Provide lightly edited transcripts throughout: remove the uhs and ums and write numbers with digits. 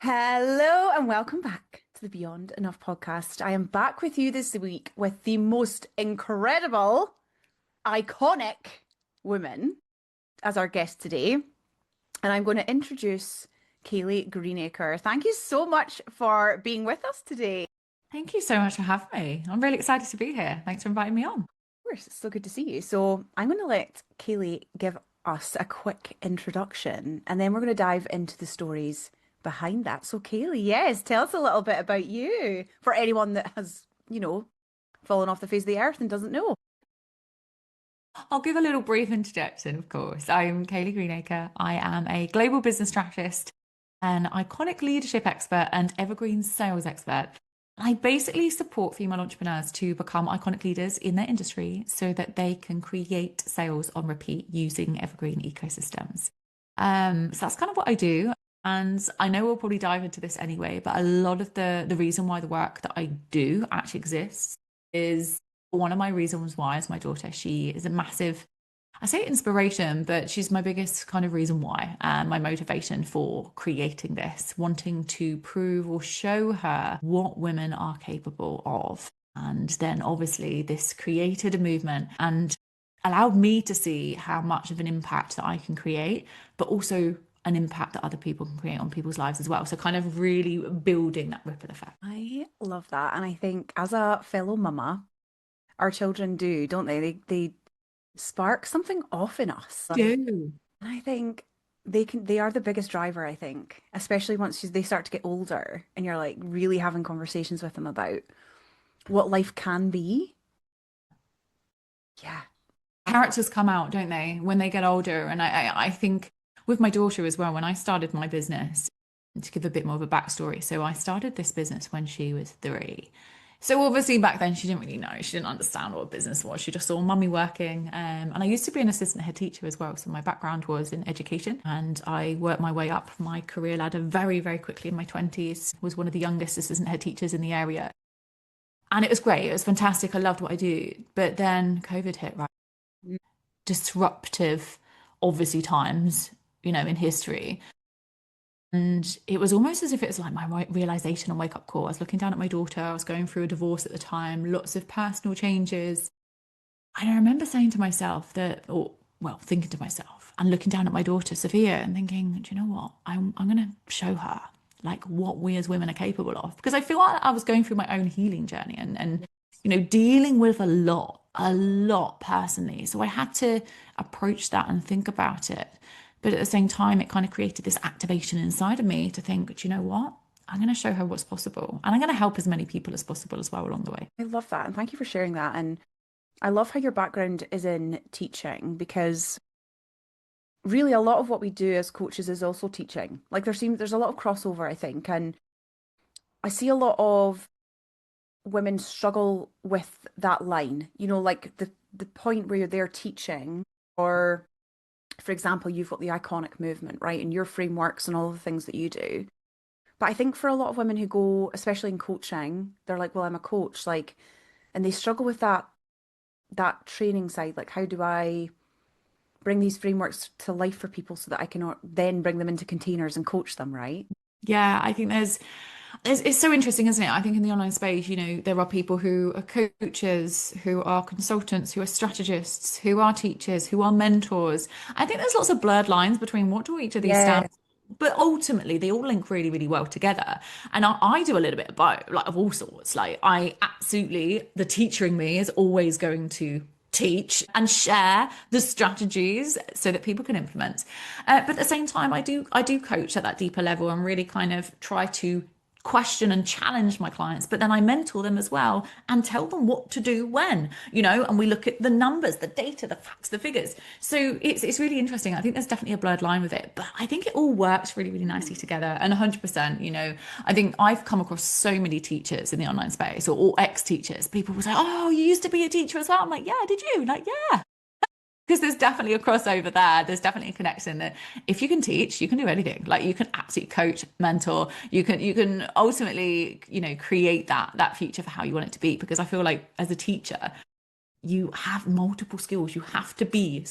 Hello and welcome back to the Beyond Enough podcast. I am back with you this week with the most incredible, iconic woman as our guest today. And I'm going to introduce Kayleigh Greenacre. Thank you so much for being with us today. Of Thank you so much for having me. I'm really excited to be here. Thanks for inviting me on. course, it's so good to see you. So I'm going to let Kayleigh give us a quick introduction and then we're going to dive into the stories behind that. So Kayleigh, yes, tell us a little bit about you for anyone that has, fallen off the face of the earth and doesn't know. I'll give a little brief introduction, of course. I'm Kayleigh Greenacre. I am a global business strategist, an iconic leadership expert, and evergreen sales expert. I basically support female entrepreneurs to become iconic leaders in their industry so that they can create sales on repeat using evergreen ecosystems. So that's kind of what I do. And I know we'll probably dive into this anyway, but a lot of the reason why the work that I do actually exists is one of my reasons why is my daughter. She is a massive, I say inspiration, but she's my biggest kind of reason why, and my motivation for creating this, wanting to prove or show her what women are capable of. And then obviously this created a movement and allowed me to see how much of an impact that I can create, but also an impact that other people can create on people's lives as well. So kind of really building that ripple effect. I love that. And I think as a fellow mama, our children do, don't they? They spark something off in us. Do. And I think they are the biggest driver, I think, especially once they start to get older and you're like really having conversations with them about what life can be. Yeah. Characters come out, don't they, when they get older? And I think with my daughter as well, when I started my business, to give a bit more of a backstory. So I started this business when she was 3. So obviously back then she didn't really know. She didn't understand what a business was. She just saw mummy working. And I used to be an assistant head teacher as well. So my background was in education and I worked my way up my career ladder very, very quickly in my 20s, was one of the youngest assistant head teachers in the area. And it was great. It was fantastic. I loved what I do. But then COVID hit, right? Disruptive, obviously, times, in history. And it was almost as if it was like my realization and wake up call. I was looking down at my daughter. I was going through a divorce at the time, lots of personal changes. And I remember saying to myself that, or well, thinking to myself and looking down at my daughter, Sophia, and thinking, do you know what? I'm going to show her like what we as women are capable of. Because I feel like I was going through my own healing journey and dealing with a lot personally. So I had to approach that and think about it. But at the same time, it kind of created this activation inside of me to think, do you know what? I'm going to show her what's possible. And I'm going to help as many people as possible as well along the way. I love that. And thank you for sharing that. And I love how your background is in teaching because really a lot of what we do as coaches is also teaching. Like there's a lot of crossover, I think. And I see a lot of women struggle with that line, like the point where they're teaching, or for example, you've got the iconic movement, right? And your frameworks and all the things that you do. But I think for a lot of women who go, especially in coaching, they're like, well, I'm a coach, like, and they struggle with that training side. Like, how do I bring these frameworks to life for people so that I can then bring them into containers and coach them, right? Yeah, I think it's so interesting, isn't it? I think in the online space, there are people who are coaches, who are consultants, who are strategists, who are teachers, who are mentors. I think there's lots of blurred lines between what do each of these Yeah. stand for. But ultimately, they all link really, really well together. And I do a little bit of both, like of all sorts. Like I absolutely, the teacher in me is always going to teach and share the strategies so that people can implement. But at the same time, I do coach at that deeper level and really kind of try to question and challenge my clients, but then I mentor them as well and tell them what to do when, and we look at the numbers, the data, the facts, the figures. So it's really interesting. I think there's definitely a blurred line with it, but I think it all works really, really nicely together. And 100%, I think I've come across so many teachers in the online space or ex-teachers. People will say, oh, you used to be a teacher as well. I'm like, yeah, did you? Like, yeah. Because there's definitely a crossover there. There's definitely a connection that if you can teach, you can do anything. Like you can absolutely coach, mentor. You can ultimately, create that future for how you want it to be. Because I feel like as a teacher, you have multiple skills. You have to be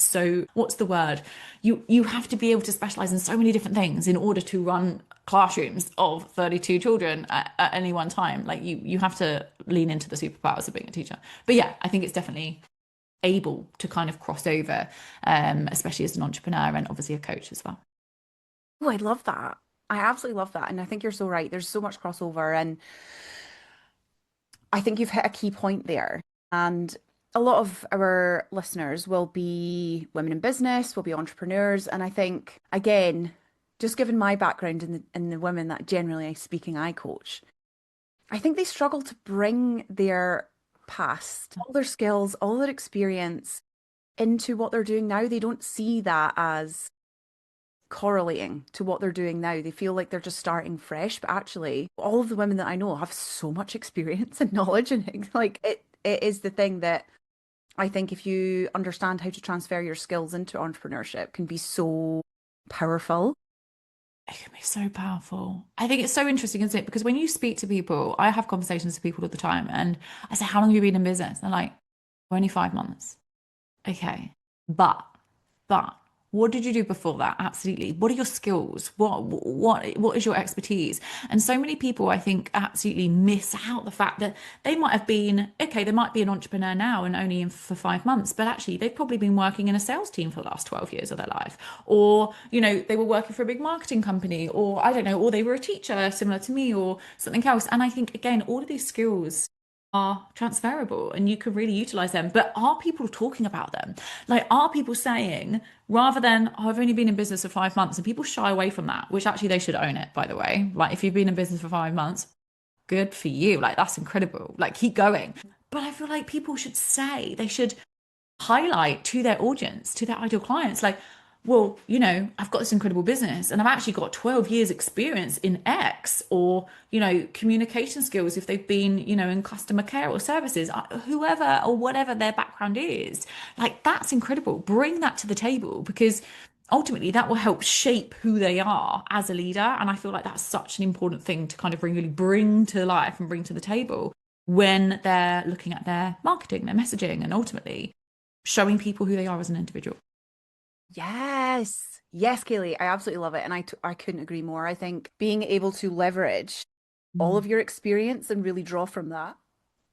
what's the word? You have to be able to specialize in so many different things in order to run classrooms of 32 children at any one time. Like you have to lean into the superpowers of being a teacher. But yeah, I think it's definitely able to kind of cross over, especially as an entrepreneur and obviously a coach as well. Oh, I love that. I absolutely love that. And I think you're so right. There's so much crossover. And I think you've hit a key point there. And a lot of our listeners will be women in business, will be entrepreneurs. And I think, again, just given my background in the women that generally speaking I coach, I think they struggle to bring their past, all their skills, all their experience into what they're doing now. They don't see that as correlating to what they're doing now. They feel like they're just starting fresh, but actually, all of the women that I know have so much experience and knowledge, and like it is the thing that I think if you understand how to transfer your skills into entrepreneurship can be so powerful. It can be so powerful. I think it's so interesting, isn't it? Because when you speak to people, I have conversations with people all the time, and I say, "How long have you been in business?" They're like, "Only 5 months." Okay, but but what did you do before that? Absolutely. What are your skills? What is your expertise? And so many people, I think, absolutely miss out the fact that they might have been okay. They might be an entrepreneur now and only in for 5 months, but actually they've probably been working in a sales team for the last 12 years of their life, or they were working for a big marketing company, or I don't know, or they were a teacher similar to me, or something else. And I think again, all of these skills are transferable and you can really utilize them. But are people talking about them? Like, are people saying, rather than, oh, I've only been in business for 5 months, and people shy away from that, which actually they should own it, by the way. Like, if you've been in business for 5 months, good for you. Like, that's incredible. Like, keep going. But I feel like people should say, they should highlight to their audience, to their ideal clients, like, well, I've got this incredible business and I've actually got 12 years experience in X, or, communication skills if they've been, in customer care or services, whoever or whatever their background is. Like, that's incredible. Bring that to the table, because ultimately that will help shape who they are as a leader. And I feel like that's such an important thing to kind of really bring to life and bring to the table when they're looking at their marketing, their messaging, and ultimately showing people who they are as an individual. Yes. Yes, Kayleigh, I absolutely love it. And I couldn't agree more. I think being able to leverage all Mm. of your experience and really draw from that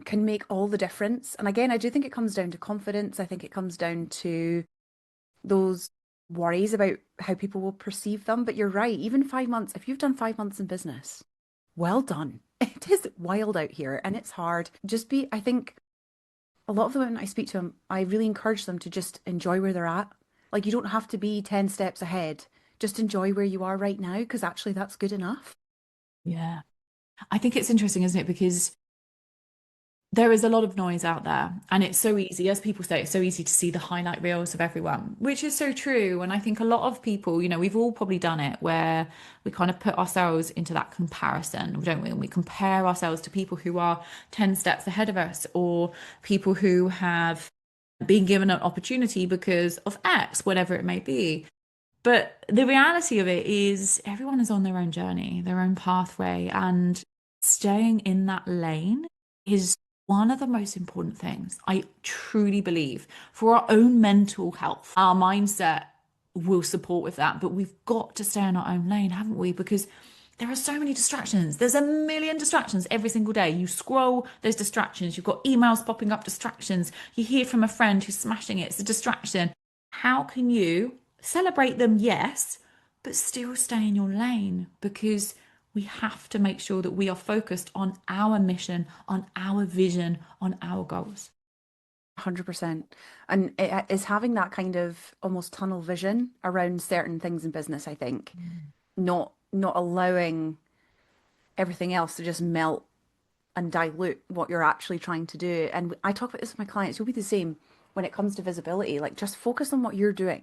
can make all the difference. And again, I do think it comes down to confidence. I think it comes down to those worries about how people will perceive them. But you're right, even 5 months, if you've done 5 months in business, well done. It is wild out here and it's hard. I think a lot of the women I speak to, I really encourage them to just enjoy where they're at. Like, you don't have to be 10 steps ahead. Just enjoy where you are right now, because actually that's good enough. Yeah. I think it's interesting, isn't it? Because there is a lot of noise out there, and it's so easy, as people say, it's so easy to see the highlight reels of everyone, which is so true. And I think a lot of people, we've all probably done it, where we kind of put ourselves into that comparison, don't we? And we compare ourselves to people who are 10 steps ahead of us, or people who have been given an opportunity because of X, whatever it may be. But the reality of it is everyone is on their own journey, their own pathway, and staying in that lane is one of the most important things. I truly believe for our own mental health, our mindset will support with that, but we've got to stay in our own lane, haven't we? Because there are so many distractions. There's a million distractions every single day. You scroll, there's distractions. You've got emails popping up, distractions. You hear from a friend who's smashing it, it's a distraction. How can you celebrate them? Yes, but still stay in your lane, because we have to make sure that we are focused on our mission, on our vision, on our goals. 100%. And it is having that kind of almost tunnel vision around certain things in business, I think. Not allowing everything else to just melt and dilute what you're actually trying to do. And I talk about this with my clients. You'll be the same when it comes to visibility. Like, just focus on what you're doing.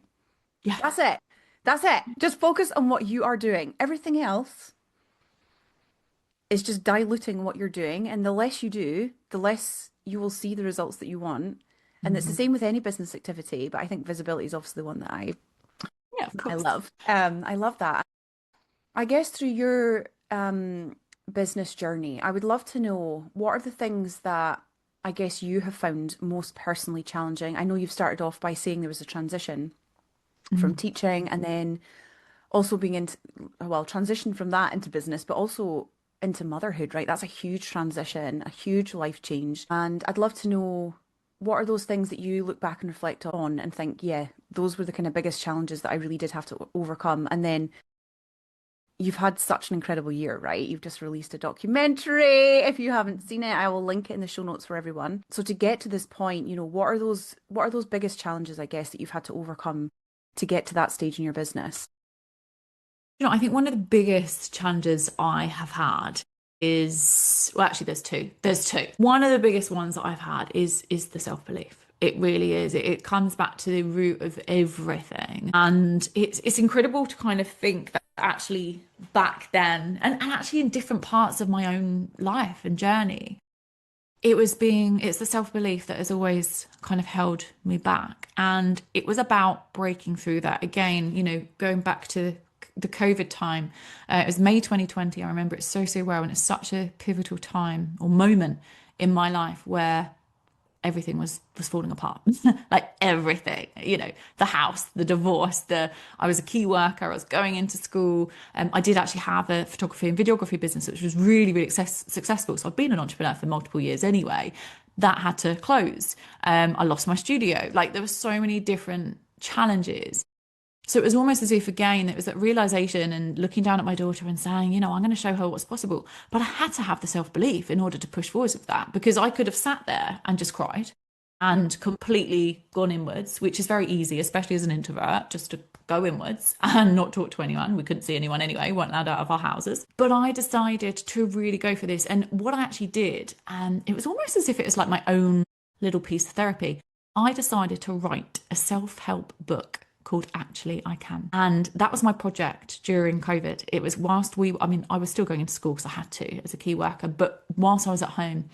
Yeah. That's it. That's it. Just focus on what you are doing. Everything else is just diluting what you're doing. And the less you do, the less you will see the results that you want. And it's the Mhm. same with any business activity, but I think visibility is obviously the one that Yeah, of I course. love. I love that. I guess through your business journey, I would love to know what are the things that I guess you have found most personally challenging. I know you've started off by saying there was a transition from Mm. teaching and then also being into, well, transition from that into business, but also into motherhood, right? That's a huge transition, a huge life change. And I'd love to know what are those things that you look back and reflect on and think, yeah, those were the kind of biggest challenges that I really did have to overcome. And then you've had such an incredible year, right? You've just released a documentary. If you haven't seen it, I will link it in the show notes for everyone. So to get to this point, what are those biggest challenges, I guess, that you've had to overcome to get to that stage in your business? I think one of the biggest challenges I have had is, well, actually, there's two. There's two. One of the biggest ones that I've had is the self-belief. It really is. It comes back to the root of everything. And it's incredible to kind of think that actually back then, and actually in different parts of my own life and journey, it's the self-belief that has always kind of held me back. And it was about breaking through that. Again, going back to the COVID time. It was May 2020. I remember it so, so well. And it's such a pivotal time or moment in my life where everything was falling apart. Like everything, the house, the divorce, I was a key worker, I was going into school. I did actually have a photography and videography business, which was really, really successful. So I've been an entrepreneur for multiple years anyway. That had to close. I lost my studio. Like there were so many different challenges. So it was almost as if, again, it was that realization and looking down at my daughter and saying, I'm going to show her what's possible. But I had to have the self-belief in order to push forwards with that, because I could have sat there and just cried and completely gone inwards, which is very easy, especially as an introvert, just to go inwards and not talk to anyone. We couldn't see anyone anyway, we weren't allowed out of our houses. But I decided to really go for this. And what I actually did, and it was almost as if it was like my own little piece of therapy, I decided to write a self-help book called Actually I Can. And that was my project during COVID. It was I was still going into school because I had to as a key worker, but whilst I was at home,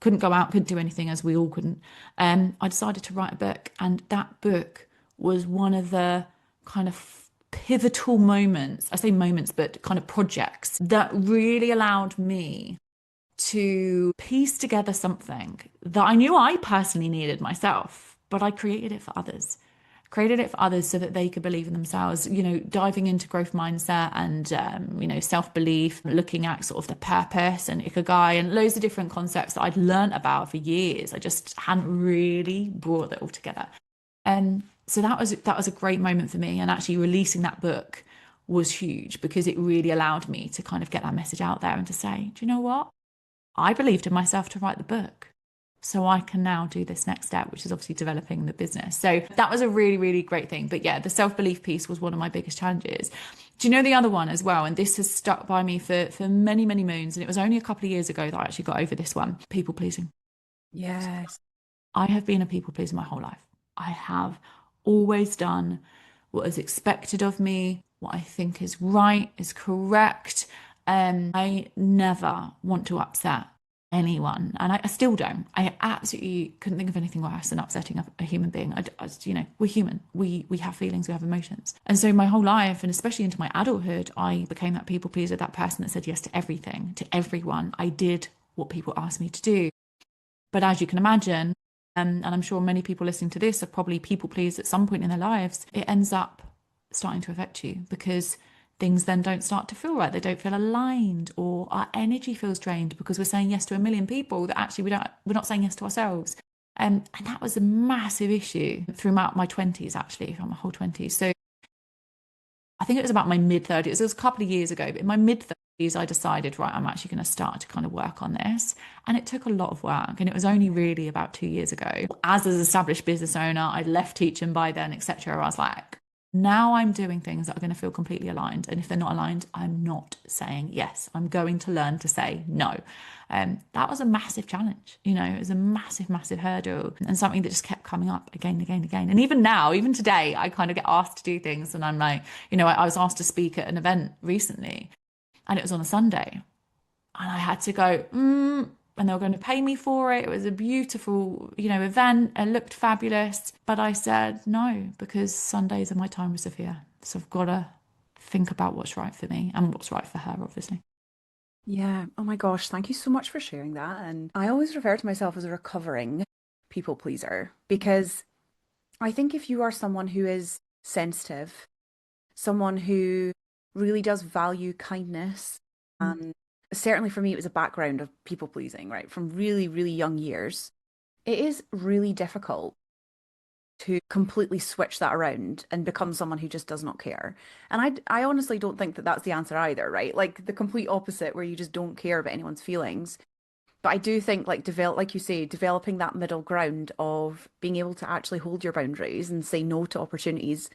couldn't go out, couldn't do anything, as we all couldn't. I decided to write a book, and that book was one of the kind of pivotal moments, I say moments, but kind of projects that really allowed me to piece together something that I knew I personally needed myself, but I created it for others. Created it for others so that they could believe in themselves, diving into growth mindset and, self-belief, looking at sort of the purpose and ikigai and loads of different concepts that I'd learned about for years. I just hadn't really brought it all together. And so that was a great moment for me. And actually releasing that book was huge because it really allowed me to kind of get that message out there and to say, do you know what? I believed in myself to write the book. So I can now do this next step, which is obviously developing the business. So that was a really, really great thing. But yeah, the self-belief piece was one of my biggest challenges. Do you know the other one as well? And this has stuck by me for many, many moons. And it was only a couple of years ago that I actually got over this one, people pleasing. Yes. I have been a people pleaser my whole life. I have always done what is expected of me, what I think is right, is correct. I never want to upset anyone, and I still don't. I absolutely couldn't think of anything worse than upsetting a human being. We're human. We have feelings, we have emotions, and so my whole life, and especially into my adulthood, I became that people pleaser, that person that said yes to everything, to everyone. I did what people asked me to do. But as you can imagine, and I'm sure many people listening to this are probably people pleased at some point in their lives, it ends up starting to affect you because things then don't start to feel right. They don't feel aligned, or our energy feels drained because we're saying yes to a million people that actually we're not saying yes to ourselves. And that was a massive issue throughout my 20s, actually, throughout my whole 20s. So I think it was about my mid-30s. It was a couple of years ago, but in my mid-30s, I decided, right, I'm actually going to start to kind of work on this. And it took a lot of work. And it was only really about 2 years ago. As an established business owner, I'd left teaching by then, etc. I was like, now I'm doing things that are going to feel completely aligned. And if they're not aligned, I'm not saying yes. I'm going to learn to say no. That was a massive challenge. It was a massive, massive hurdle and something that just kept coming up again and again and again. And even now, even today, I kind of get asked to do things and I'm like, I was asked to speak at an event recently and it was on a Sunday and I had to go, and they were going to pay me for it. It was a beautiful, event. It looked fabulous. But I said no, because Sundays are my time with Sophia. So I've got to think about what's right for me and what's right for her, obviously. Yeah. Oh my gosh. Thank you so much for sharing that. And I always refer to myself as a recovering people pleaser because I think if you are someone who is sensitive, someone who really does value kindness. Mm. And certainly for me, it was a background of people pleasing, right? From really, really young years. It is really difficult to completely switch that around and become someone who just does not care. And I honestly don't think that that's the answer either, right? Like the complete opposite, where you just don't care about anyone's feelings. But I do think like like you say, developing that middle ground of being able to actually hold your boundaries and say no to opportunities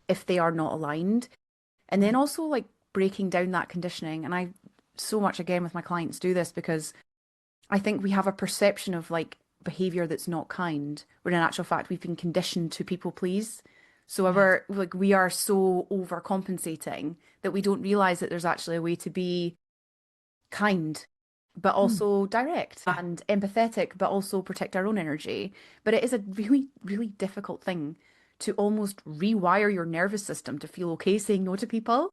if they are not aligned. And then also like breaking down that conditioning. And I so much again with my clients do this because I think we have a perception of like behavior that's not kind, when in actual fact we've been conditioned to people please. So Yes. we are so overcompensating that we don't realize that there's actually a way to be kind, but Mm. also direct Yeah. and empathetic, but also protect our own energy. But it is a really, really difficult thing to almost rewire your nervous system to feel okay saying no to people.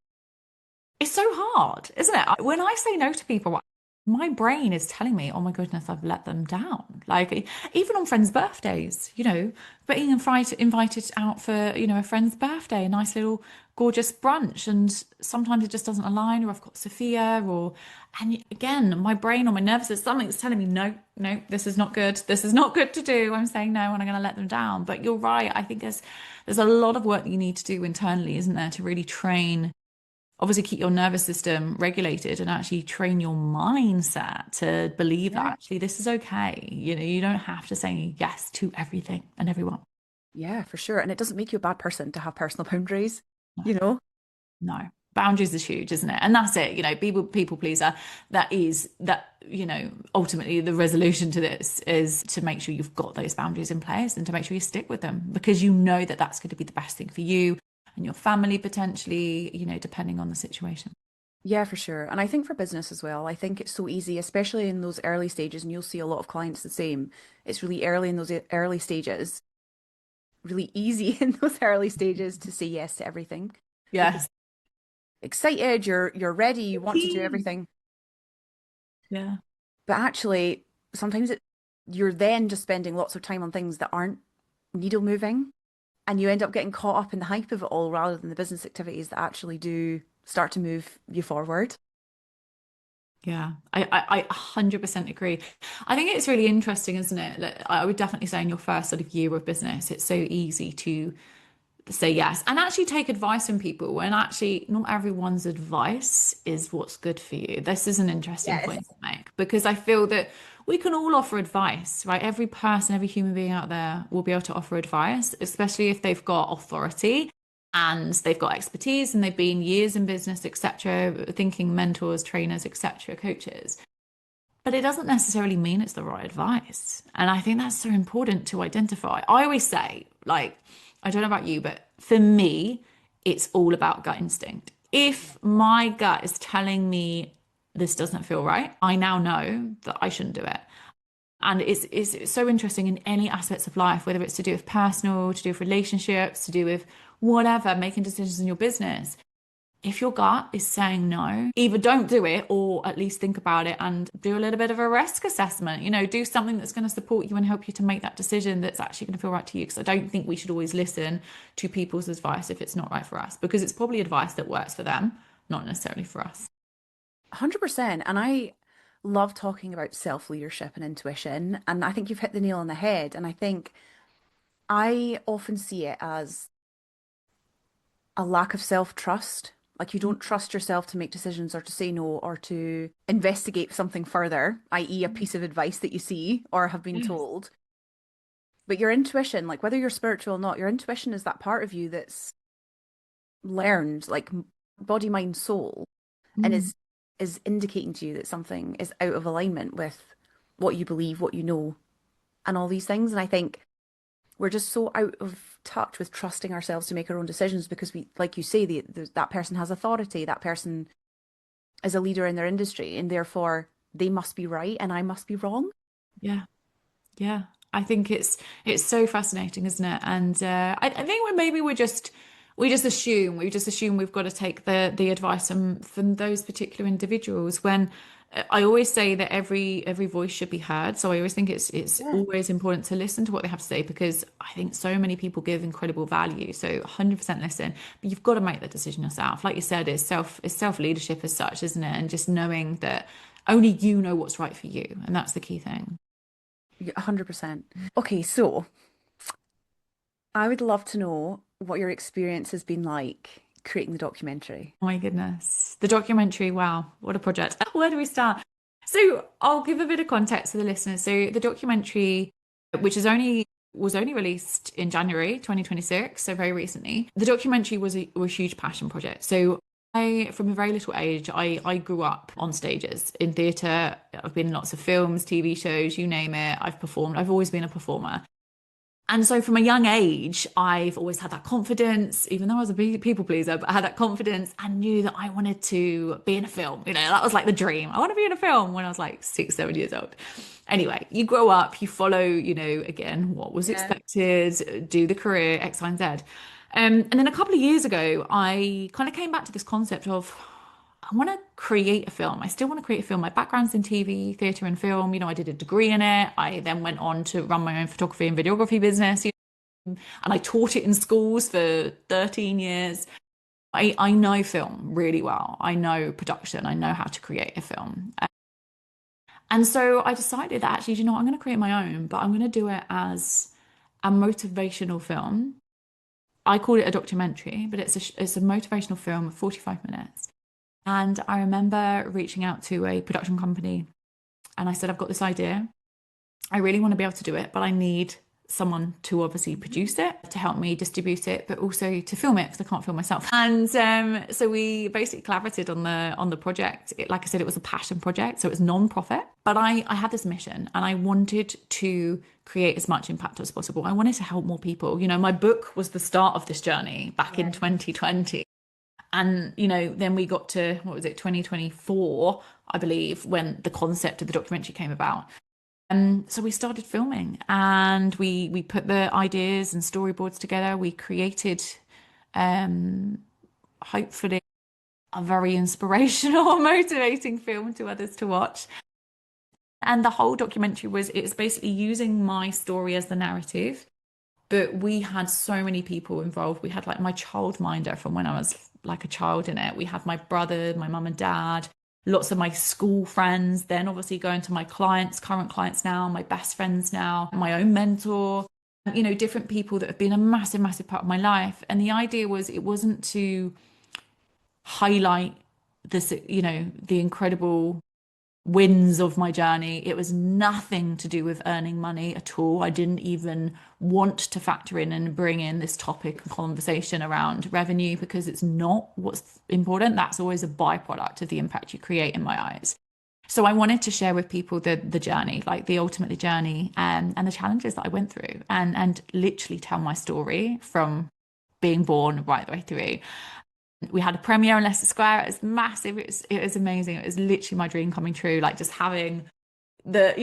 It's so hard, isn't it? When I say no to people, my brain is telling me, oh my goodness, I've let them down. Like even on friends' birthdays, being invited out for, a friend's birthday, a nice little gorgeous brunch. And sometimes it just doesn't align, or I've got Sophia, and again, my brain or my nervous system, something's telling me, no, no, this is not good. This is not good to do. I'm saying no, and I'm going to let them down. But you're right. I think there's a lot of work that you need to do internally, isn't there, to really train, obviously keep your nervous system regulated and actually train your mindset to believe that Yeah. actually this is okay. You don't have to say yes to everything and everyone. Yeah, for sure. And it doesn't make you a bad person to have personal boundaries, No, you know? no. Boundaries is huge, isn't it? And that's it. People pleaser. That is that. Ultimately, the resolution to this is to make sure you've got those boundaries in place and to make sure you stick with them, because you know that that's going to be the best thing for you and your family potentially. Depending on the situation. Yeah, for sure. And I think for business as well, I think it's so easy, especially in those early stages, and you'll see a lot of clients the same. It's really early in those early stages, really easy in those early stages to say yes to everything because Yes. excited, you're ready, you want to do everything. Yeah. But actually, sometimes you're then just spending lots of time on things that aren't needle moving, and you end up getting caught up in the hype of it all rather than the business activities that actually do start to move you forward. Yeah, I 100% agree. I think it's really interesting, isn't it? That I would definitely say in your first sort of year of business, it's so easy to say yes and actually take advice from people when actually not everyone's advice is what's good for you. This is an interesting Yes. point to make, because I feel that we can all offer advice, right? Every person, every human being out there will be able to offer advice, especially if they've got authority and they've got expertise and they've been years in business, etc., thinking mentors, trainers, etc., coaches. But it doesn't necessarily mean it's the right advice. And I think that's so important to identify. I always say, like, I don't know about you, but for me, it's all about gut instinct. If my gut is telling me this doesn't feel right, I now know that I shouldn't do it. And it's so interesting in any aspects of life, whether it's to do with personal, to do with relationships, to do with whatever, making decisions in your business. If your gut is saying no, either don't do it or at least think about it and do a little bit of a risk assessment. Do something that's going to support you and help you to make that decision that's actually going to feel right to you. Because I don't think we should always listen to people's advice if it's not right for us, because it's probably advice that works for them, not necessarily for us. 100%. And I love talking about self-leadership and intuition. And I think you've hit the nail on the head. And I think I often see it as a lack of self-trust. Like you don't trust yourself to make decisions or to say no or to investigate something further, i.e., a piece of advice that you see or have been Yes. told. But your intuition, like whether you're spiritual or not, your intuition is that part of you that's learned, like body, mind, soul, and Mm. is indicating to you that something is out of alignment with what you believe, what you know, and all these things. And I think we're just so out of touch with trusting ourselves to make our own decisions because we, like you say, that person has authority, that person is a leader in their industry, and therefore they must be right and I must be wrong. Yeah. Yeah, I think it's so fascinating, isn't it? And I think maybe we just assume we've got to take the advice from those particular individuals when I always say that every voice should be heard. So I always think it's Yeah. always important to listen to what they have to say because I think so many people give incredible value. So 100% listen, but you've got to make that decision yourself. Like you said, it's self leadership as such, isn't it? And just knowing that only you know what's right for you, and that's the key thing. Yeah, 100%. Okay, so I would love to know what your experience has been like creating the documentary. Oh my goodness. The documentary, wow, what a project. Where do we start? So I'll give a bit of context to the listeners. So the documentary, which is only was only released in January 2026, so very recently. The documentary was a huge passion project. So from a very little age, I grew up on stages in theatre. I've been in lots of films, TV shows, you name it. I've performed. I've always been a performer. And so from a young age, I've always had that confidence, even though I was a people pleaser, but I had that confidence and knew that I wanted to be in a film. That was like the dream. I want to be in a film when I was like 6, 7 years old. Anyway, you grow up, you follow, again, what was Yeah. expected, do the career, X, Y, and Z. And then a couple of years ago, I kind of came back to this concept of I want to create a film. I still want to create a film. My background's in TV, theatre, and film. I did a degree in it. I then went on to run my own photography and videography business, and I taught it in schools for 13 years. I know film really well. I know production. I know how to create a film. And so I decided that actually, I'm going to create my own, but I'm going to do it as a motivational film. I call it a documentary, but it's a motivational film of 45 minutes. And I remember reaching out to a production company and I said, I've got this idea. I really want to be able to do it, but I need someone to obviously produce it, to help me distribute it, but also to film it because I can't film myself. And so we basically collaborated on the project. Like I said, it was a passion project, so it was non-profit. But I had this mission, and I wanted to create as much impact as possible. I wanted to help more people. My book was the start of this journey back in Yeah. 2020. And, then we got to, what was it, 2024, I believe, when the concept of the documentary came about. And so we started filming and we put the ideas and storyboards together. We created, um, hopefully, a very inspirational, motivating film to others to watch. And the whole documentary it's basically using my story as the narrative. But we had so many people involved. We had like my childminder from when I was like a child in it. We had my brother, my mum and dad, lots of my school friends, then obviously going to my clients, current clients now, my best friends now, my own mentor, different people that have been a massive, massive part of my life. And the idea was it wasn't to highlight this, the incredible wins of my journey. It was nothing to do with earning money at all. I didn't even want to factor in and bring in this topic of conversation around revenue because it's not what's important. That's always a byproduct of the impact you create in my eyes. So I wanted to share with people the journey, like the ultimate journey and the challenges that I went through and literally tell my story from being born right the way through. We had a premiere in Leicester Square. It was massive. It was amazing. It was literally my dream coming true. Like just having the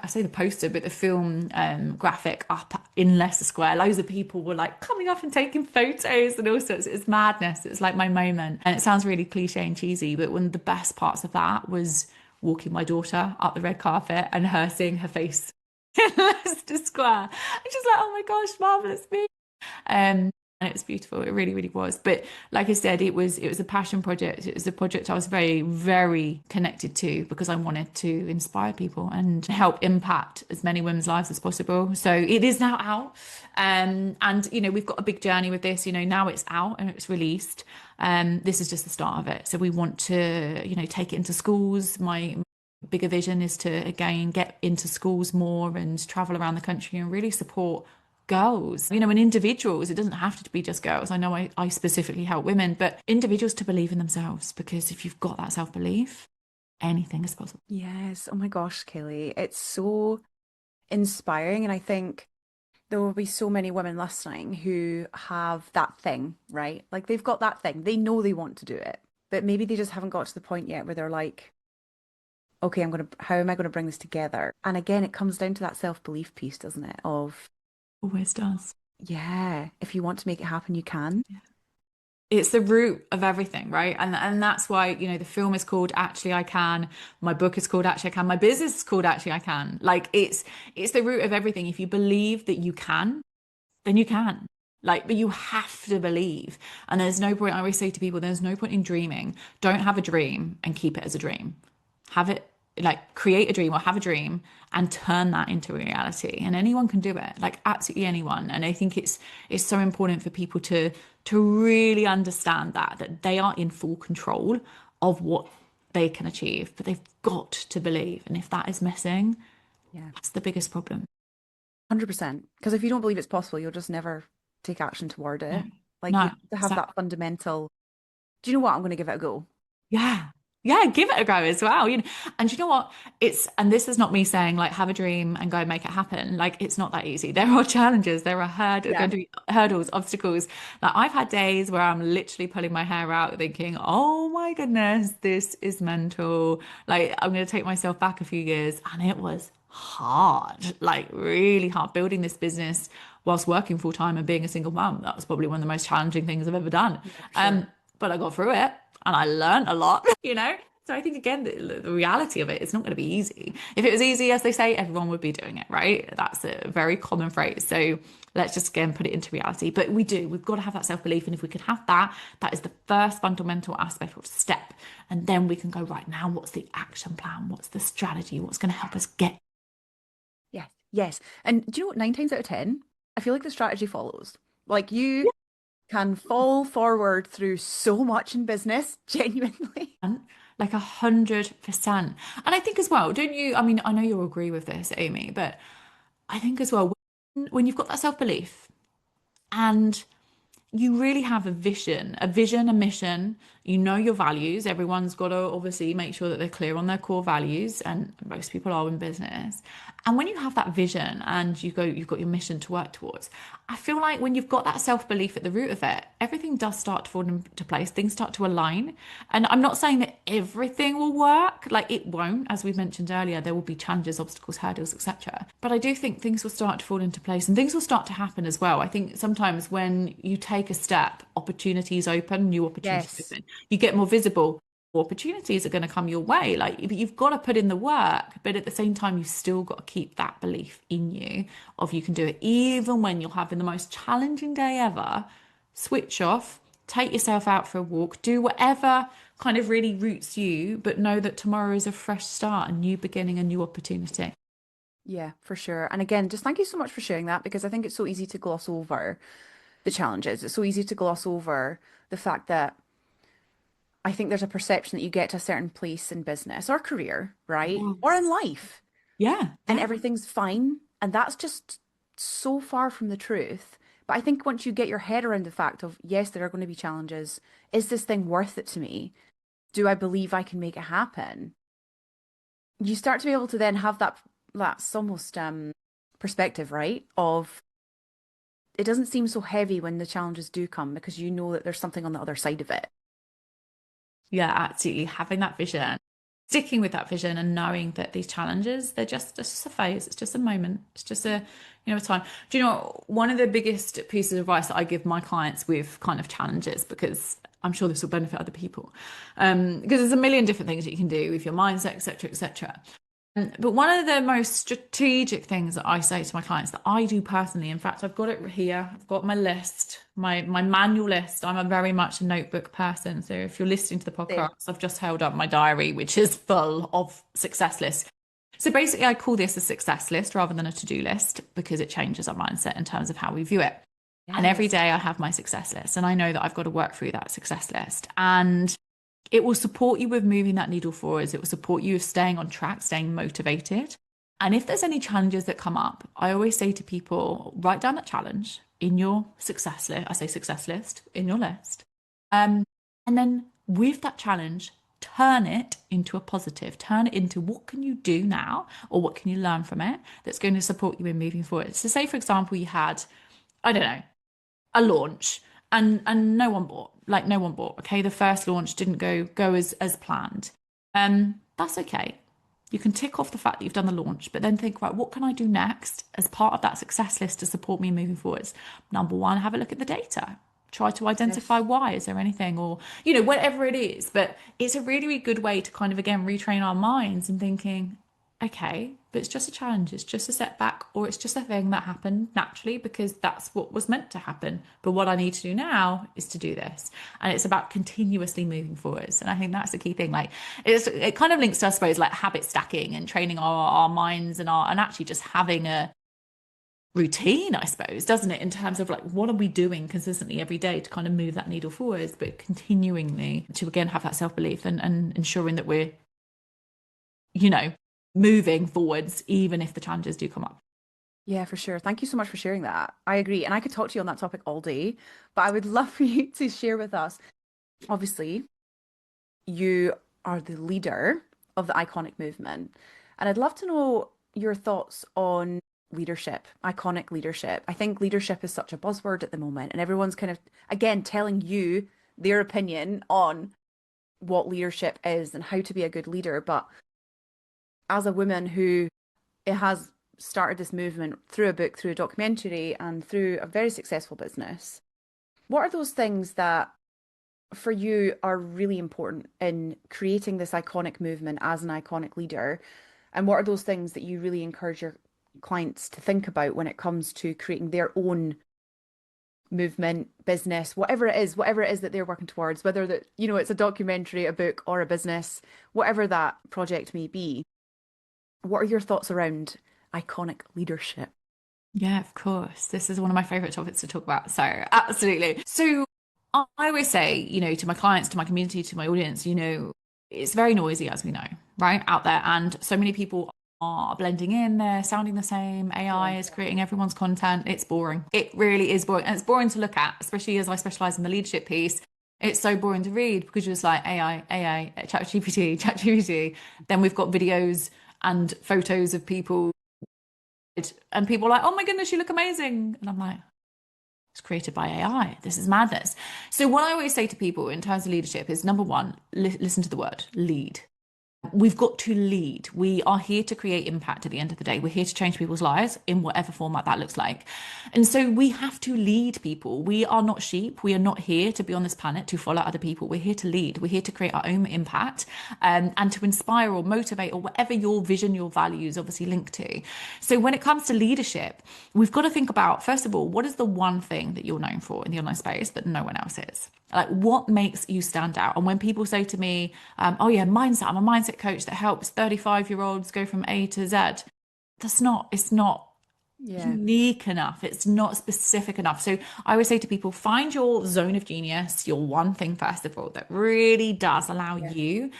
I say the poster, but the film graphic up in Leicester Square. Loads of people were like coming up and taking photos and all sorts. It was madness. It was like my moment. And it sounds really cliche and cheesy, but one of the best parts of that was walking my daughter up the red carpet and her seeing her face in Leicester Square. And she's like, oh my gosh, marvelous me. And it was beautiful. It really, really was. But like I said, it was a passion project. It was a project I was very, very connected to because I wanted to inspire people and help impact as many women's lives as possible. So it is now out. And we've got a big journey with this. Now it's out and it's released. This is just the start of it. So we want to, take it into schools. My bigger vision is to again get into schools more and travel around the country and really support girls, and individuals. It doesn't have to be just girls. I know I specifically help women, but individuals to believe in themselves because if you've got that self-belief, anything is possible. Yes. Oh my gosh, Kayleigh. It's so inspiring. And I think there will be so many women listening who have that thing, right? Like they've got that thing. They know they want to do it, but maybe they just haven't got to the point yet where they're like, okay, how am I going to bring this together? And again, it comes down to that self-belief piece, doesn't it? Of, Always does. yeah, if you want to make it happen, you can. Yeah. It's the root of everything, right? And that's why, the film is called Actually I Can. My book is called Actually I Can. My business is called Actually I Can. Like it's the root of everything. If you believe that you can, then you can. Like, but you have to believe. And there's no point, I always say to people, there's no point in dreaming. Don't have a dream and keep it as a dream. Have it, like, create a dream or have a dream and turn that into reality. And anyone can do it, like absolutely anyone. And I think it's so important for people to really understand that they are in full control of what they can achieve, but they've got to believe. And if that is missing, Yeah. that's the biggest problem. 100%. Because if you don't believe it's possible, you'll just never take action toward No, it. Like you no, have to have exactly. that fundamental, do you know what? I'm going to give it a go. Yeah. Yeah, give it a go as well. And you know what? And this is not me saying like have a dream and go make it happen. Like it's not that easy. There are challenges, there are going Yeah. to be hurdles, obstacles. Like I've had days where I'm literally pulling my hair out thinking, oh my goodness, this is mental. Like I'm going to take myself back a few years and it was hard, like really hard building this business whilst working full time and being a single mum. That was probably one of the most challenging things I've ever done. Yeah, for Um, sure. but I got through it and I learned a lot, you know? So I think again, the reality of it, it's not going to be easy. If it was easy, as they say, everyone would be doing it, right? That's a very common phrase. So let's just again put it into reality. But we've got to have that self-belief. And if we can have that, that is the first fundamental aspect or step. And then we can go, right now, what's the action plan? What's the strategy? What's going to help us get? Yes. Yes. And do you know what? 9 times out of 10, I feel like the strategy follows. Like you can fall forward through so much in business, genuinely. Like 100%. And I think as well, don't you? I mean, I know you'll agree with this, Amy, but I think as well, when you've got that self-belief and you really have a mission. You know your values. Everyone's got to obviously make sure that they're clear on their core values, and most people are in business. And when you have that vision and you've got your mission to work towards, I feel like when you've got that self-belief at the root of it, everything does start to fall into place. Things start to align. And I'm not saying that everything will work, like it won't, as we mentioned earlier, there will be challenges, obstacles, hurdles, etc. But I do think things will start to fall into place and things will start to happen as well. I think sometimes when you take a step, opportunities open, new opportunities Yes. open, you get more visible. Opportunities are going to come your way. Like you've got to put in the work, but at the same time, you've still got to keep that belief in you of you can do it, even when you're having the most challenging day ever. Switch off, take yourself out for a walk, do whatever kind of really roots you, but know that tomorrow is a fresh start, a new beginning, a new opportunity. Yeah, for sure. And again, just thank you so much for sharing that because I think it's so easy to gloss over the challenges. It's so easy to gloss over the fact that I think there's a perception that you get to a certain place in business or career, right? Or in Yes. life, Yeah, and yeah. everything's fine. And that's just so far from the truth. But I think once you get your head around the fact of, yes, there are going to be challenges. Is this thing worth it to me? Do I believe I can make it happen? You start to be able to then have that's almost perspective, right? Of it doesn't seem so heavy when the challenges do come because you know that there's something on the other side of it. Yeah, absolutely. Having that vision, sticking with that vision and knowing that these challenges, it's just a phase. It's just a moment. It's just a time. Do you know, one of the biggest pieces of advice that I give my clients with kind of challenges, because I'm sure this will benefit other people, because there's a million different things that you can do with your mindset, etc., etc. But one of the most strategic things that I say to my clients that I do personally, in fact, I've got it here. I've got my list, my manual list. I'm a very much a notebook person. So if you're listening to the Same. podcast, I've just held up my diary, which is full of success lists. So basically, I call this a success list rather than a to-do list because it changes our mindset in terms of how we view it. And every Yes. day I have my success list, and I know that I've got to work through that success list. And it will support you with moving that needle forwards. It will support you with staying on track, staying motivated. And if there's any challenges that come up, I always say to people, write down that challenge in your success list. I say success list in your list. Um, and then with that challenge, turn it into a positive. Turn it into what can you do now or what can you learn from it that's going to support you in moving forward. So say, for example, you had, I don't know, a launch and no one bought. Okay, the first launch didn't go as planned. That's okay. You can tick off the fact that you've done the launch, but then think, right, what can I do next as part of that success list to support me moving forwards? Number one, have a look at the data. try to identify Yes. why. Is there anything, or, whatever it is. But it's a really, really good way to kind of, again, retrain our minds and thinking, okay, but it's just a challenge, it's just a setback, or it's just a thing that happened naturally because that's what was meant to happen. But what I need to do now is to do this. And it's about continuously moving forwards. And I think that's the key thing. Like it kind of links to, I suppose, like habit stacking and training our minds and actually just having a routine, I suppose, doesn't it? In terms of like, what are we doing consistently every day to kind of move that needle forwards, but continuingly to again have that self-belief and ensuring that we're, you know, moving forwards, even if the challenges do come up. Yeah, for sure. Thank you so much for sharing that. I agree. And I could talk to you on that topic all day, but I would love for you to share with us. Obviously, you are the leader of the iconic movement. And I'd love to know your thoughts on leadership, iconic leadership. I think leadership is such a buzzword at the moment, and everyone's kind of, again, telling you their opinion on what leadership is and how to be a good leader. But as a woman who it has started this movement through a book, through a documentary, and through a very successful business, what are those things that for you are really important in creating this iconic movement as an iconic leader? And what are those things that you really encourage your clients to think about when it comes to creating their own movement, business, whatever it is that they're working towards, whether that, it's a documentary, a book, or a business, whatever that project may be. What are your thoughts around iconic leadership? Yeah, of course. This is one of my favorite topics to talk about. So, absolutely. So, I always say, to my clients, to my community, to my audience, it's very noisy, as we know, right, out there. And so many people are blending in, they're sounding the same. Yeah. AI is creating everyone's content. It's boring. It really is boring. And it's boring to look at, especially as I specialize in the leadership piece. It's so boring to read because you're just like AI, ChatGPT, ChatGPT. Then we've got videos and photos of people, and people are like, oh my goodness, you look amazing. And I'm like, it's created by AI. This is madness. So what I always say to people in terms of leadership is, number one, listen to the word lead. We've got to lead. We are here to create impact at the end of the day. We're here to change people's lives in whatever format that looks like. And so we have to lead people. We are not sheep. We are not here to be on this planet to follow other people. We're here to lead. We're here to create our own impact, and to inspire or motivate or whatever your vision, your values obviously link to. So when it comes to leadership, we've got to think about, first of all, what is the one thing that you're known for in the online space that no one else is? Like, what makes you stand out? And when people say to me, oh yeah, mindset, I'm a mindset coach that helps 35-year-olds go from A to Z. It's not Yeah. unique enough. It's not specific enough. So I always say to people, find your zone of genius, your one thing, first of all, that really does allow Yeah. you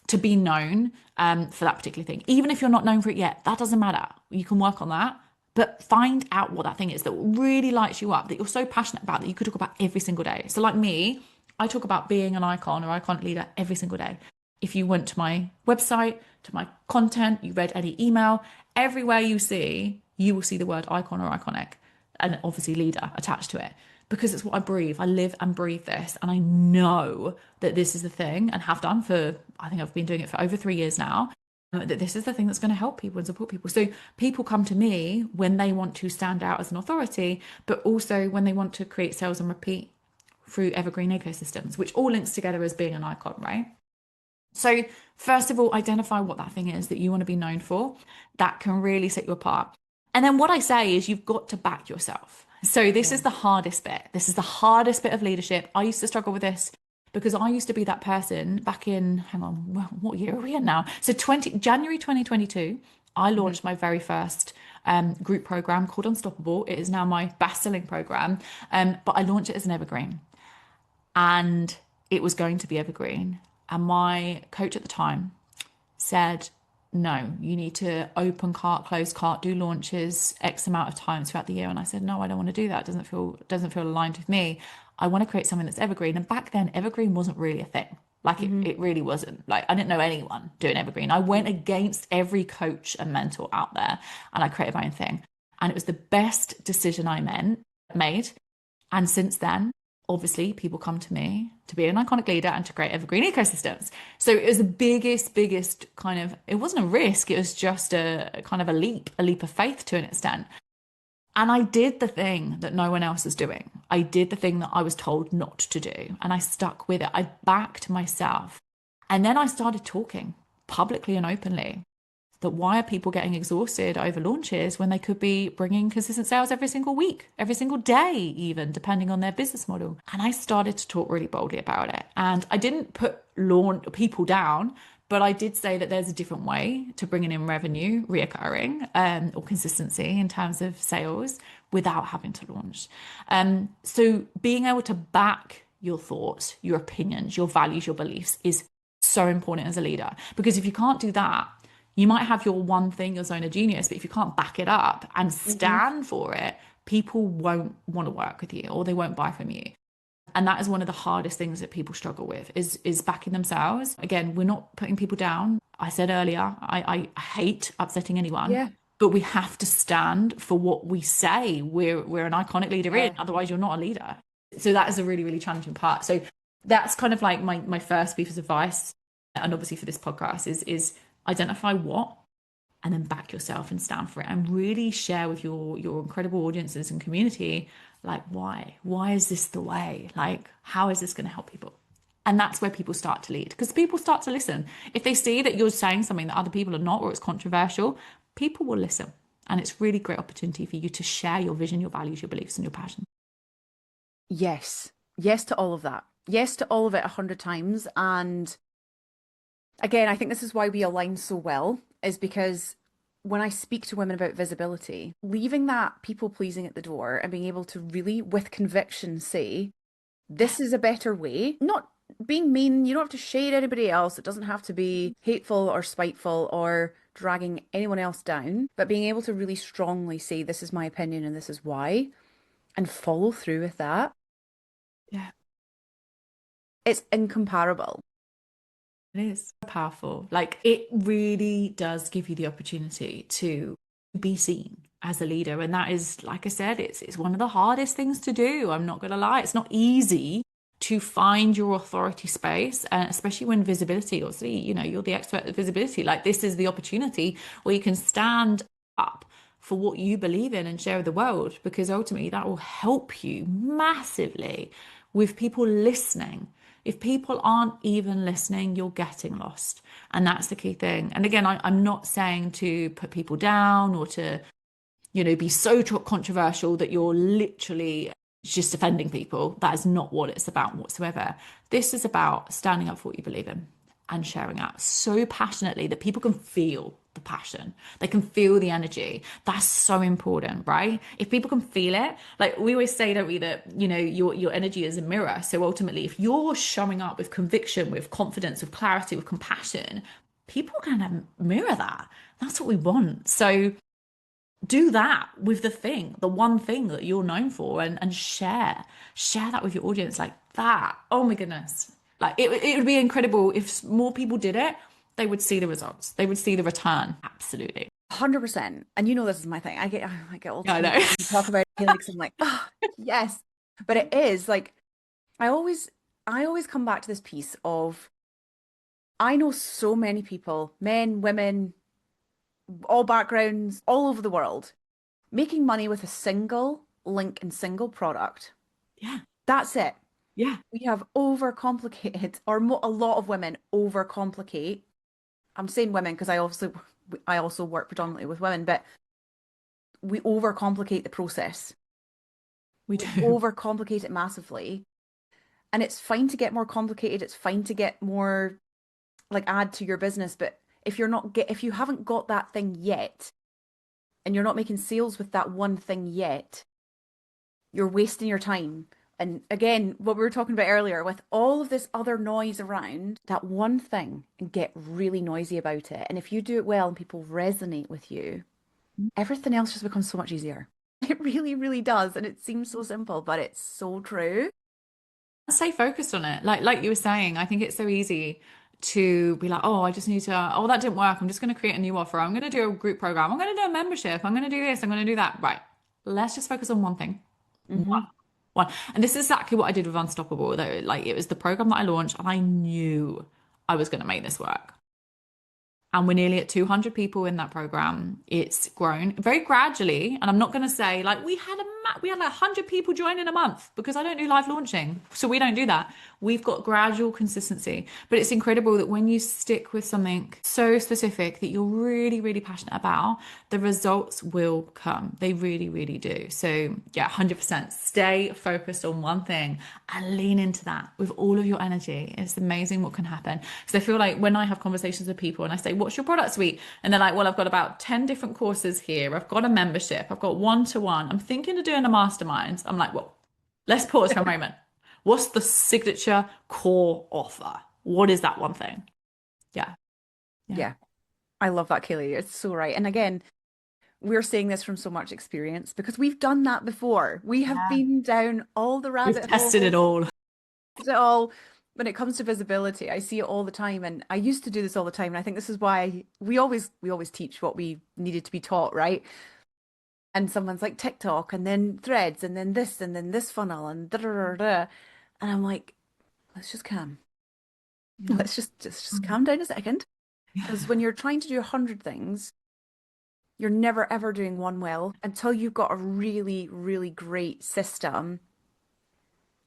to be known for that particular thing. Even if you're not known for it yet, that doesn't matter. You can work on that. But find out what that thing is that really lights you up, that you're so passionate about that you could talk about every single day. So like me, I talk about being an icon or iconic leader every single day. If you went to my website, to my content, you read any email, everywhere you will see the word icon or iconic, and obviously leader attached to it, because it's what I breathe. I live and breathe this. And I know that this is the thing, and have done for, I think I've been doing it for over 3 years now, that this is the thing that's going to help people and support people. So people come to me when they want to stand out as an authority, but also when they want to create sales and repeat through evergreen ecosystems, which all links together as being an icon, right? So first of all, identify what that thing is that you want to be known for. That can really set you apart. And then what I say is, you've got to back yourself. So this Yeah. is the hardest bit. This is the hardest bit of leadership. I used to struggle with this because I used to be that person back in, hang on, what year are we in now? So January 2022, I Mhm. launched my very first group program called Unstoppable. It is now my best-selling program, but I launched it as an evergreen, and it was going to be evergreen. And my coach at the time said, no, you need to open cart, close cart, do launches X amount of times throughout the year. And I said, no, I don't want to do that. It doesn't feel aligned with me. I want to create something that's evergreen. And back then, evergreen wasn't really a thing. Like Mhm. it really wasn't. Like, I didn't know anyone doing evergreen. I went against every coach and mentor out there, and I created my own thing. And it was the best decision I made. And since then, obviously, people come to me to be an iconic leader and to create evergreen ecosystems. So it was the biggest kind of, it wasn't a risk, it was just a kind of a leap of faith to an extent. And I did the thing that no one else was doing. I did the thing that I was told not to do. And I stuck with it. I backed myself. And then I started talking publicly and openly that why are people getting exhausted over launches when they could be bringing consistent sales every single week, every single day, even depending on their business model. And I started to talk really boldly about it. And I didn't put launch people down, but I did say that there's a different way to bringing in revenue, reoccurring, or consistency in terms of sales without having to launch. So being able to back your thoughts, your opinions, your values, your beliefs is so important as a leader. Because if you can't do that, you might have your one thing, your zone of genius, but if you can't back it up and Hmm. stand for it, people won't want to work with you or they won't buy from you. And that is one of the hardest things that people struggle with is backing themselves. Again, we're not putting people down. I said earlier, I hate upsetting anyone, Yeah. but we have to stand for what we say we're an iconic leader in. Yeah. Otherwise, you're not a leader. So that is a really, really challenging part. So that's kind of like my first piece of advice. And obviously for this podcast is identify what and then back yourself and stand for it and really share with your incredible audiences and community like why is this the way, like how is this going to help people. And that's where people start to lead because people start to listen. If they see that you're saying something that other people are not or it's controversial, people will listen. And it's really great opportunity for you to share your vision, your values, your beliefs and your passion. Yes. Yes to all of that. Yes to all of it 100 times. And again, I think this is why we align so well, is because when I speak to women about visibility, leaving that people pleasing at the door and being able to really, with conviction, say, this is a better way, not being mean, you don't have to shade anybody else. It doesn't have to be hateful or spiteful or dragging anyone else down, but being able to really strongly say, this is my opinion and this is why, and follow through with that. Yeah, It's incomparable. it is powerful. Like it really does give you the opportunity to be seen as a leader. And that is, like I said, it's one of the hardest things to do. I'm not gonna lie. It's not easy to find your authority space, and especially when visibility, obviously, you're the expert at visibility. Like this is the opportunity where you can stand up for what you believe in and share with the world, because ultimately that will help you massively with people listening. If people aren't even listening, you're getting lost. And that's the key thing. And again, I'm not saying to put people down or to, be so controversial that you're literally just offending people. That is not what it's about whatsoever. This is about standing up for what you believe in and sharing out so passionately that people can feel the passion. They can feel the energy. That's so important, right? If people can feel it, like we always say, don't we, that, your energy is a mirror. So ultimately, if you're showing up with conviction, with confidence, with clarity, with compassion, people are going to mirror that. That's what we want. So do that with the one thing that you're known for, and share that with your audience like that. Oh my goodness. Like it would be incredible if more people did it. They would see the results. They would see the return. Absolutely. 100%. And you know this is my thing. I get all Yeah, I teary know. when you talk about it, because I'm like, oh, yes. But it is like I always I always come back to this piece of I know so many people, men, women, all backgrounds, all over the world, making money with a single link and single product. Yeah. That's it. Yeah. We have overcomplicated, or mo a lot of women overcomplicate. I'm saying women because I also work predominantly with women, but we overcomplicate the process. We We do. overcomplicate it massively. And it's fine to get more complicated. It's fine to get more like add to your business, but if you haven't got that thing yet and you're not making sales with that one thing yet, you're wasting your time. And again, what we were talking about earlier, with all of this other noise around, that one thing and get really noisy about it. And if you do it well and people resonate with you, everything else just becomes so much easier. It really, really does. And it seems so simple, but it's so true. Stay focused on it. Like you were saying, I think it's so easy to be like, oh, I just need to, oh, that didn't work. I'm just going to create a new offer. I'm going to do a group program. I'm going to do a membership. I'm going to do this. I'm going to do that. Right. Let's just focus on one thing. One. Hmm. One. And this is exactly what I did with Unstoppable, though. Like it was the program that I launched and I knew I was going to make this work. And we're nearly at 200 people in that program. It's grown very gradually. And I'm not going to say like we had like 100 people join in a month because I don't do live launching. So we don't do that. We've got gradual consistency. But it's incredible that when you stick with something so specific that you're really, really passionate about, the results will come. They really, really do. So yeah, 100%. Stay focused on one thing and lean into that with all of your energy. It's amazing what can happen. Because I feel like when I have conversations with people and I say, what's your product suite? And they're like, well, I've got about 10 different courses here. I've got a membership. I've got one-to-one. I'm thinking of doing a mastermind. I'm like, well, let's pause for a moment. What's the signature core offer? What is that one thing? Yeah. Yeah. Yeah, I love that, Kayleigh. It's so right. And again, we're saying this from so much experience because we've done that before. We have Yeah. been down all the We've rabbit tested it holes, all. it all. When it comes to visibility, I see it all the time, and I used to do this all the time. And I think this is why we always teach what we needed to be taught, right? And someone's like TikTok, and then Threads, and then this funnel, and da da da da. And I'm like, let's just calm. Yeah. Let's just calm down a second. Because when you're trying to do 100 things, you're never ever doing one well until you've got a really, really great system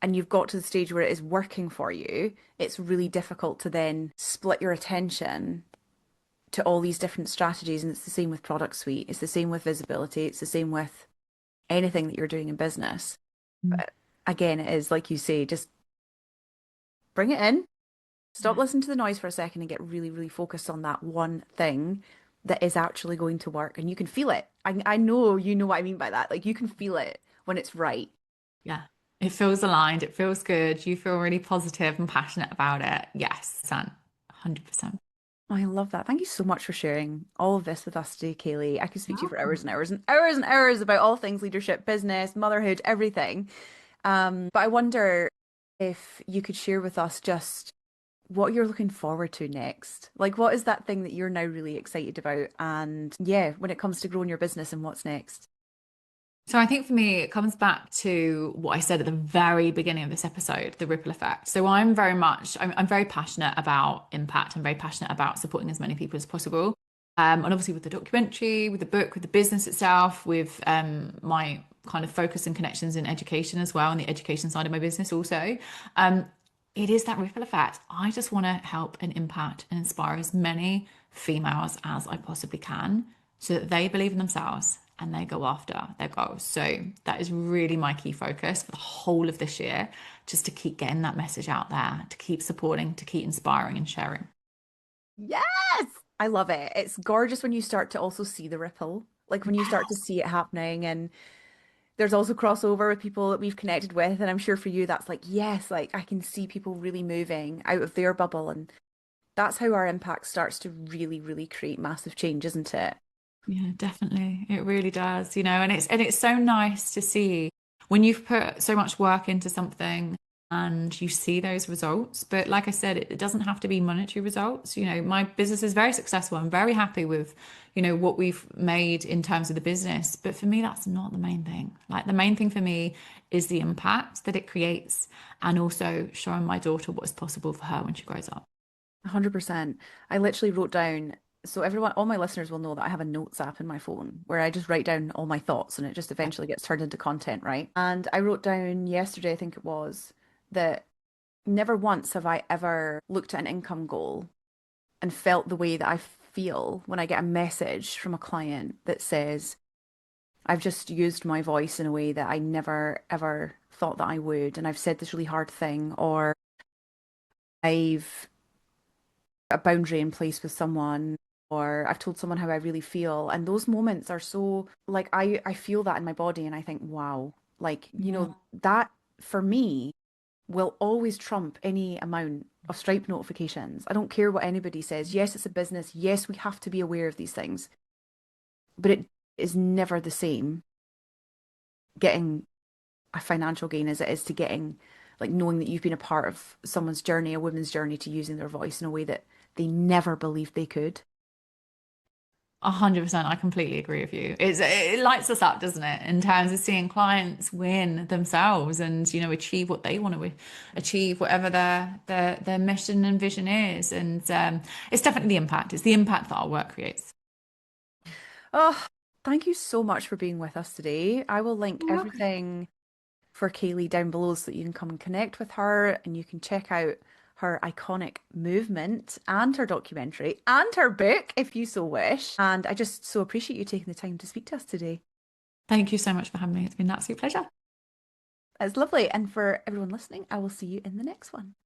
and you've got to the stage where it is working for you. It's really difficult to then split your attention to all these different strategies. And it's the same with product suite. It's the same with visibility. It's the same with anything that you're doing in business. Mm. But again, it is like you say, just bring it in, stop Yeah. listening to the noise for a second and get really, really focused on that one thing that is actually going to work. And you can feel it. I know you know what I mean by that. Like you can feel it when it's right. Yeah. It feels aligned. It feels good. You feel really positive and passionate about it. Yes, son. 100%. I love that. Thank you so much for sharing all of this with us today, Kayleigh. I could speak to you for hours Welcome. and hours and hours and hours about all things leadership, business, motherhood, everything. But I wonder if you could share with us just what you're looking forward to next. Like, what is that thing that you're now really excited about? And yeah, when it comes to growing your business and what's next. So I think for me, it comes back to what I said at the very beginning of this episode, the ripple effect. So I'm very passionate about impact. I'm very passionate about supporting as many people as possible. And obviously with the documentary, with the book, with the business itself, with my kind of focus and connections in education as well, and the education side of my business also. Um, it is that ripple effect. I just want to help and impact and inspire as many females as I possibly can so that they believe in themselves and they go after their goals. So that is really my key focus for the whole of this year, just to keep getting that message out there, to keep supporting, to keep inspiring and sharing. Yes! I love it. It's gorgeous when you start to also see the ripple, like when you start to see it happening. And there's also crossover with people that we've connected with. And I'm sure for you, that's like, yes, like I can see people really moving out of their bubble. And that's how our impact starts to really, really create massive change, isn't it? Yeah, definitely. It really does, and it's so nice to see when you've put so much work into something and you see those results. But like I said, it doesn't have to be monetary results. My business is very successful. I'm very happy with, what we've made in terms of the business. But for me, that's not the main thing. Like the main thing for me is the impact that it creates and also showing my daughter what is possible for her when she grows up. 100%. I literally wrote down, so everyone, all my listeners will know that I have a notes app in my phone where I just write down all my thoughts and it just Yeah. eventually gets turned into content, right? And I wrote down yesterday, I think it was, that never once have I ever looked at an income goal and felt the way that I feel when I get a message from a client that says, I've just used my voice in a way that I never ever thought that I would, and I've said this really hard thing, or I've a boundary in place with someone, or I've told someone how I really feel. And those moments are so like I feel that in my body and I think, wow, like, Yeah. that for me will always trump any amount of Stripe notifications. I don't care what anybody says. Yes, it's a business. Yes, we have to be aware of these things, but it is never the same getting a financial gain as it is to getting like knowing that you've been a part of someone's journey, a woman's journey to using their voice in a way that they never believed they could. 100%. I completely agree with you. It lights us up, doesn't it? In terms of seeing clients win themselves and, achieve what they want to achieve, whatever their mission and vision is. And it's definitely the impact. It's the impact that our work creates. Oh, thank you so much for being with us today. I will link You're welcome. everything for Kayleigh down below so that you can come and connect with her and you can check out her iconic movement and her documentary and her book if you so wish. And I just so appreciate you taking the time to speak to us today. Thank you so much for having me. It's been an absolute pleasure. It's lovely. And for everyone listening, I will see you in the next one.